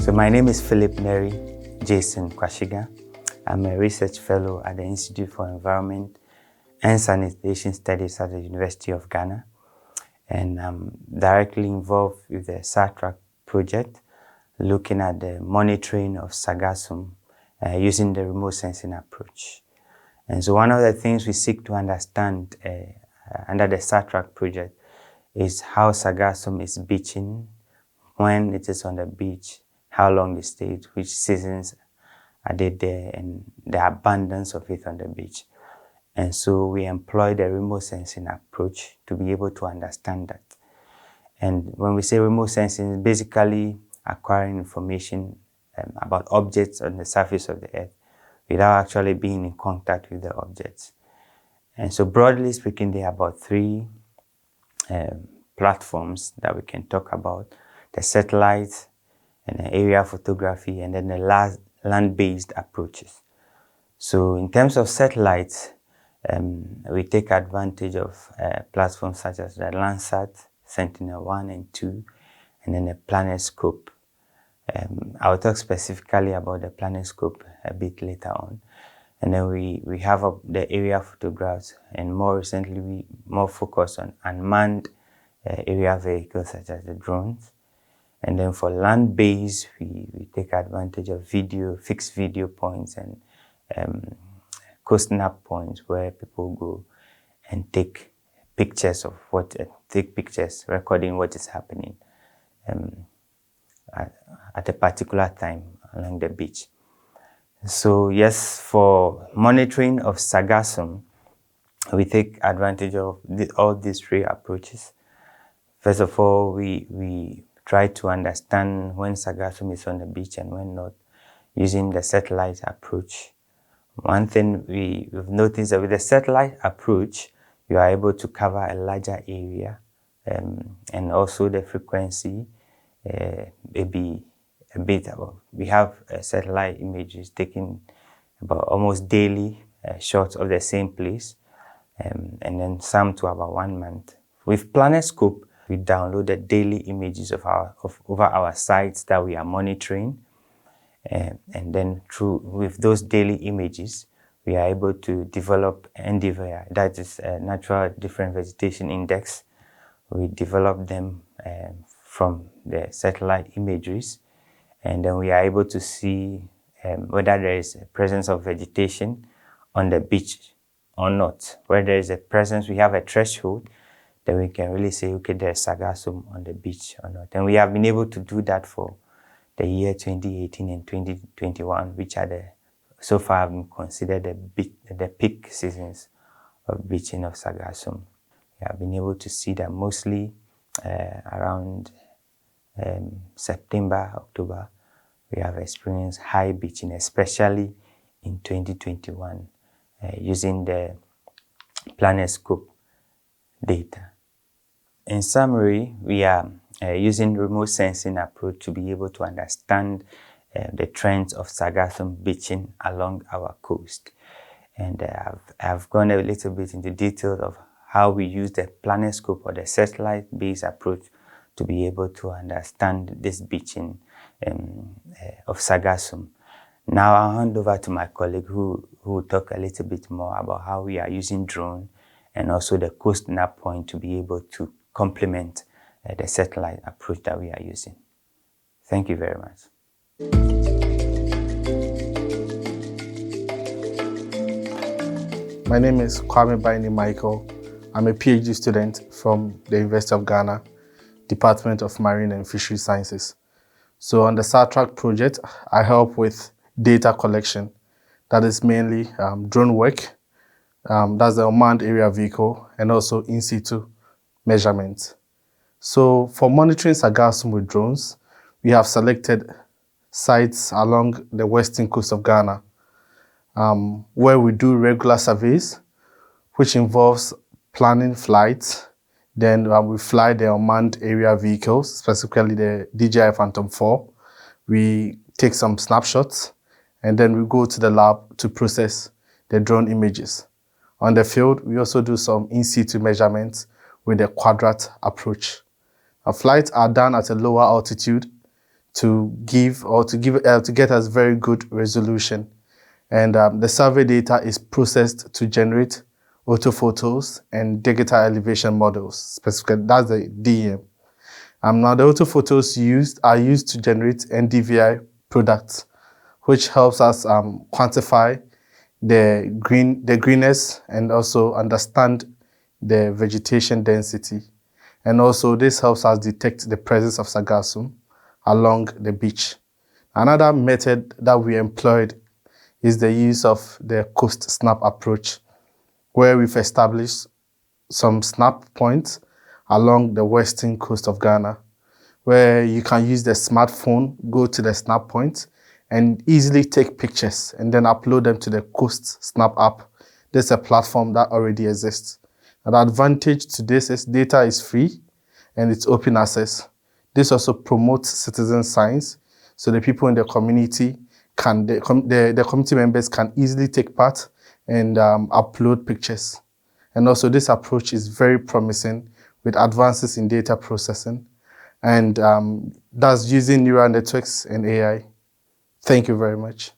So my name is Philip Neri Jason Kwashiga. I'm a research fellow at the Institute for Environment and Sanitation Studies at the University of Ghana. And I'm directly involved with the SATRAC project, looking at the monitoring of sargassum using the remote sensing approach. And so one of the things we seek to understand under the SATRAC project is how sargassum is beaching, when it is on the beach, how long it stays, which seasons are they there, and the abundance of it on the beach. And so we employ the remote sensing approach to be able to understand that. And when we say remote sensing, it's basically acquiring information about objects on the surface of the earth without actually being in contact with the objects. And so broadly speaking, there are about three platforms that we can talk about: the satellite, and the area photography, and then the land-based approaches. So in terms of satellites, we take advantage of platforms such as the Landsat, Sentinel-1 and 2, and then the PlanetScope. I'll talk specifically about the PlanetScope a bit later on. And then we have the area photographs, and more recently we more focus on unmanned area vehicles such as the drones. And then for land-based, we take advantage of fixed video points and CoastSnap points where people go and take pictures of recording what is happening at a particular time along the beach. So yes, for monitoring of sargassum, we take advantage of all these three approaches. First of all, we try to understand when sargassum is on the beach and when not, using the satellite approach. One thing we've noticed that with the satellite approach, you are able to cover a larger area, and also the frequency maybe a bit about. We have satellite images taken about almost daily shots of the same place, and then some to about 1 month. With PlanetScope, we downloaded daily images over our sites that we are monitoring, and then with those daily images, we are able to develop NDVI, that is a Natural Different Vegetation Index. We develop them from the satellite imageries, and then we are able to see whether there is a presence of vegetation on the beach or not. Where there is a presence, we have a threshold, then we can really say, okay, there's sargassum on the beach or not. And we have been able to do that for the year 2018 and 2021, which are so far have been considered the peak seasons of beaching of sargassum. We have been able to see that mostly around September, October, we have experienced high beaching, especially in 2021, using the PlanetScope data. In summary, we are using remote sensing approach to be able to understand the trends of sargassum beaching along our coast. And I've gone a little bit into detail of how we use the PlanetScope or the satellite-based approach to be able to understand this beaching of sargassum. Now I'll hand over to my colleague who will talk a little bit more about how we are using drone and also the CoastSnap point to be able to complement the satellite approach that we are using. Thank you very much. My name is Kwame Baini Michael. I'm a PhD student from the University of Ghana, Department of Marine and Fishery Sciences. So on the SATRAC project, I help with data collection. That is mainly drone work, that's the unmanned area vehicle, and also in situ measurements. So for monitoring sargassum with drones, we have selected sites along the western coast of Ghana, where we do regular surveys, which involves planning flights. Then we fly the unmanned area vehicles, specifically the DJI Phantom 4. We take some snapshots, and then we go to the lab to process the drone images. On the field, we also do some in situ measurements with the quadrat approach. Our flights are done at a lower altitude to get us very good resolution. And the survey data is processed to generate orthophotos and digital elevation models. Specifically, that's the DEM. Now the orthophotos are used to generate NDVI products, which helps us quantify the greenness and also understand the vegetation density. And also this helps us detect the presence of sargassum along the beach. Another method that we employed is the use of the CoastSnap approach, where we've established some snap points along the western coast of Ghana, where you can use the smartphone, go to the snap point, and easily take pictures and then upload them to the CoastSnap app. This is a platform that already exists. And the advantage to this is data is free and it's open access. This also promotes citizen science, so the people in the community the community members can easily take part and upload pictures. And also this approach is very promising with advances in data processing, and that's using neural networks and AI. Thank you very much.